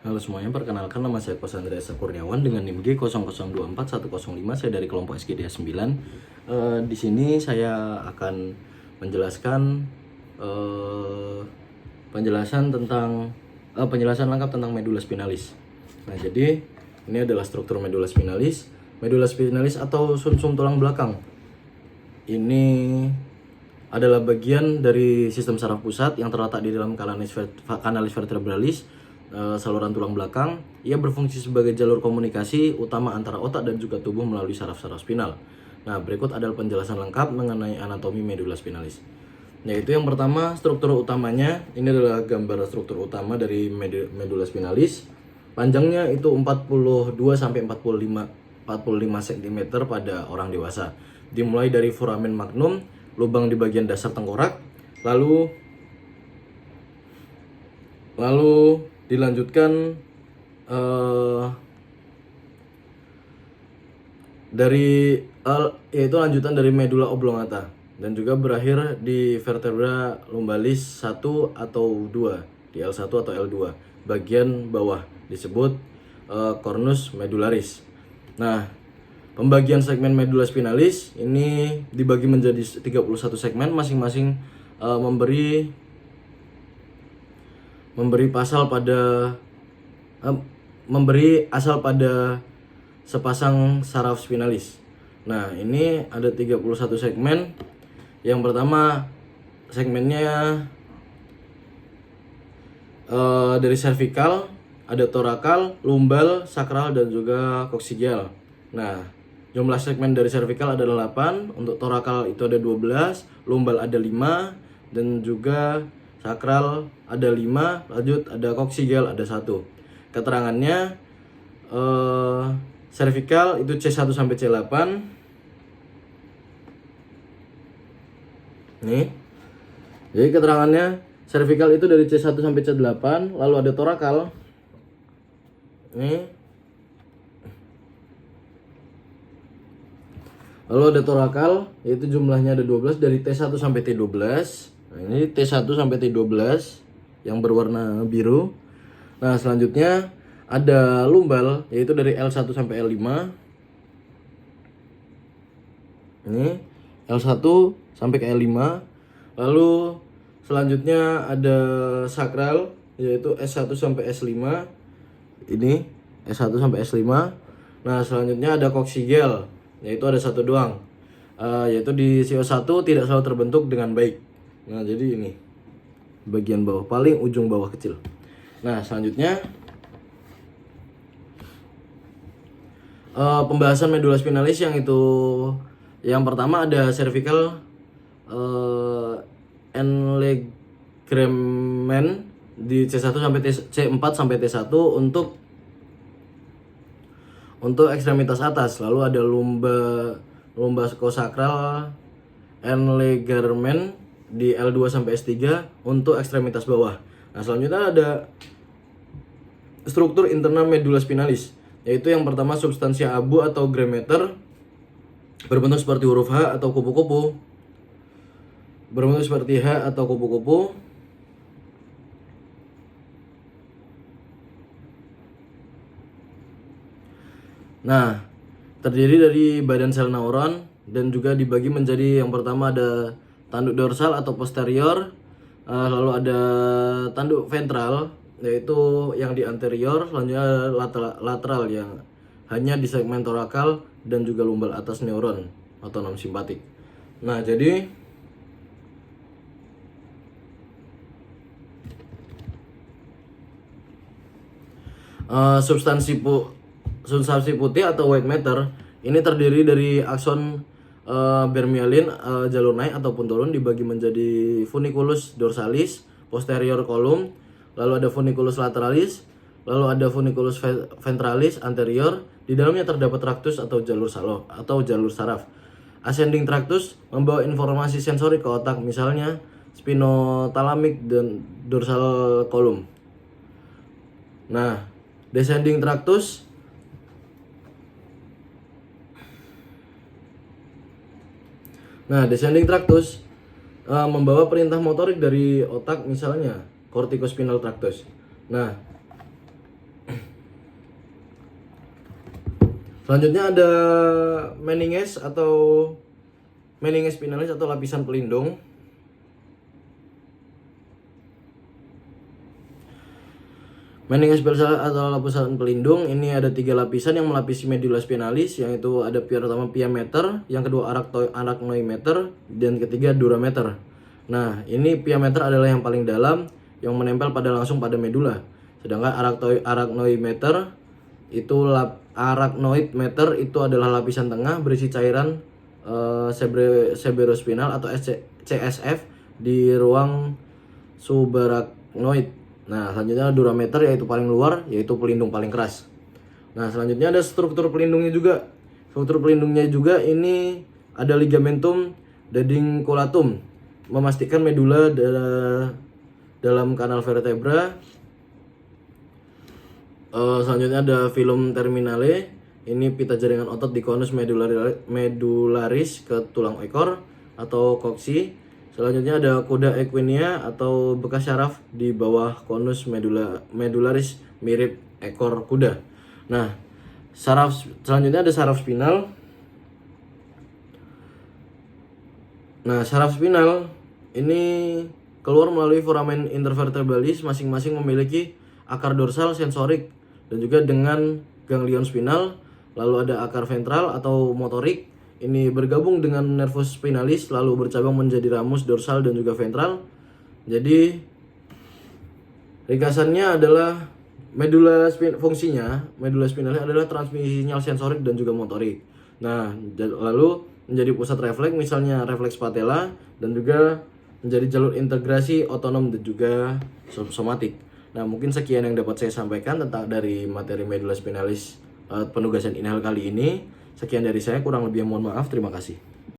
Halo semuanya, perkenalkan nama saya Kos Andreas Kurniawan dengan NIM G0024105. Saya dari kelompok SGDA 9. Di sini saya akan menjelaskan penjelasan lengkap tentang medula spinalis. Nah, jadi ini adalah struktur medula spinalis. Medula spinalis atau sumsum tulang belakang. Ini adalah bagian dari sistem saraf pusat yang terletak di dalam canalis vertebralis, saluran tulang belakang. Ia berfungsi sebagai jalur komunikasi utama antara otak dan juga tubuh melalui saraf-saraf spinal. Nah, berikut adalah penjelasan lengkap mengenai anatomi medula spinalis. Yaitu yang pertama, struktur utamanya. Ini adalah gambar struktur utama dari medula spinalis. Panjangnya itu 42 sampai 45 cm pada orang dewasa. Dimulai dari foramen magnum, lubang di bagian dasar tengkorak, lalu dilanjutkan yaitu lanjutan dari medula oblongata dan juga berakhir di vertebra lumbalis 1 atau 2, di L1 atau L2. Bagian bawah disebut cornus medularis. Nah, pembagian segmen medula spinalis ini dibagi menjadi 31 segmen, masing-masing memberi asal pada sepasang saraf spinalis. Nah, ini ada 31 segmen. Yang pertama segmennya dari cervical, ada torakal, lumbal, sakral, dan juga koksidial. Nah, jumlah segmen dari cervical ada 8, untuk torakal itu ada 12, lumbal ada 5, dan juga sakral ada 5, lanjut ada koksidial ada 1. Keterangannya cervical itu C1 sampai C8. Nih. Jadi keterangannya cervical itu dari C1 sampai C8, lalu ada torakal. Nih. Lalu ada torakal, yaitu jumlahnya ada 12 dari T1 sampai T12. Nah, ini T1 sampai T12 yang berwarna biru. Nah, selanjutnya ada lumbal, yaitu dari L1 sampai L5. Ini L1 sampai ke L5. Lalu selanjutnya ada sakral, yaitu S1 sampai S5. Ini S1 sampai S5. Nah, selanjutnya ada koksidial, yaitu ada 1 doang, yaitu di CO1 tidak selalu terbentuk dengan baik. Nah, jadi ini bagian bawah, paling ujung bawah kecil. Nah, selanjutnya pembahasan medula spinalis yang pertama ada cervical enlegrement di C1 sampai C4 sampai T1 untuk ekstremitas atas. Lalu ada lumbosakral enlegrement di L2 sampai S3 untuk ekstremitas bawah. Nah, selanjutnya ada struktur internal medula spinalis, yaitu yang pertama substansia abu atau gremeter, berbentuk seperti huruf H atau kupu-kupu. Nah, terdiri dari badan sel neuron dan juga dibagi menjadi yang pertama ada tanduk dorsal atau posterior, lalu ada tanduk ventral, yaitu yang di anterior, selanjutnya lateral yang hanya di segmen torakal, dan juga lumbal atas neuron otonom simpatik. Nah, jadi substansi putih atau white matter ini terdiri dari akson bermyelin, jalur naik ataupun turun, dibagi menjadi funiculus dorsalis, posterior column, lalu ada funiculus lateralis, lalu ada funiculus ventralis anterior. Di dalamnya terdapat tractus atau jalur saraf. Ascending tractus membawa informasi sensori ke otak, misalnya spinothalamic dan dorsal column. Nah, descending tractus membawa perintah motorik dari otak, misalnya corticospinal tractus. Nah, Selanjutnya ada meninges spinalis atau lapisan pelindung. Meninges spinalis atau lapisan pelindung ini ada 3 lapisan yang melapisi medula spinalis, yang itu ada pertama pia meter, yang kedua arachnoimeter, dan ketiga durameter. Nah, ini pia meter adalah yang paling dalam yang menempel langsung pada medula. Sedangkan arachnoid meter itu adalah lapisan tengah berisi cairan cerebrospinal atau CSF di ruang subarachnoid. Nah, selanjutnya durameter yaitu paling luar, yaitu pelindung paling keras. Nah, selanjutnya ada struktur pelindungnya juga. Struktur pelindungnya juga ini ada ligamentum dadinculatum, memastikan medula dalam kanal vertebra. Selanjutnya ada filum terminale, ini pita jaringan otot di konus medularis ke tulang ekor atau koksi. Selanjutnya ada coda equinia atau bekas syaraf di bawah konus medularis mirip ekor kuda. Nah, selanjutnya ada saraf spinal. Nah, saraf spinal ini keluar melalui foramen intervertebralis, masing-masing memiliki akar dorsal sensorik dan juga dengan ganglion spinal. Lalu ada akar ventral atau motorik, ini bergabung dengan nervus spinalis lalu bercabang menjadi ramus dorsal dan juga ventral. Jadi ringkasannya adalah fungsinya medula spinalis adalah transmisi sinyal sensorik dan juga motorik. Nah, lalu menjadi pusat refleks, misalnya refleks patella, dan juga menjadi jalur integrasi otonom dan juga somatik. Nah, mungkin sekian yang dapat saya sampaikan tentang dari materi medula spinalis penugasan inhal kali ini. Sekian dari saya, kurang lebih mohon maaf. Terima kasih.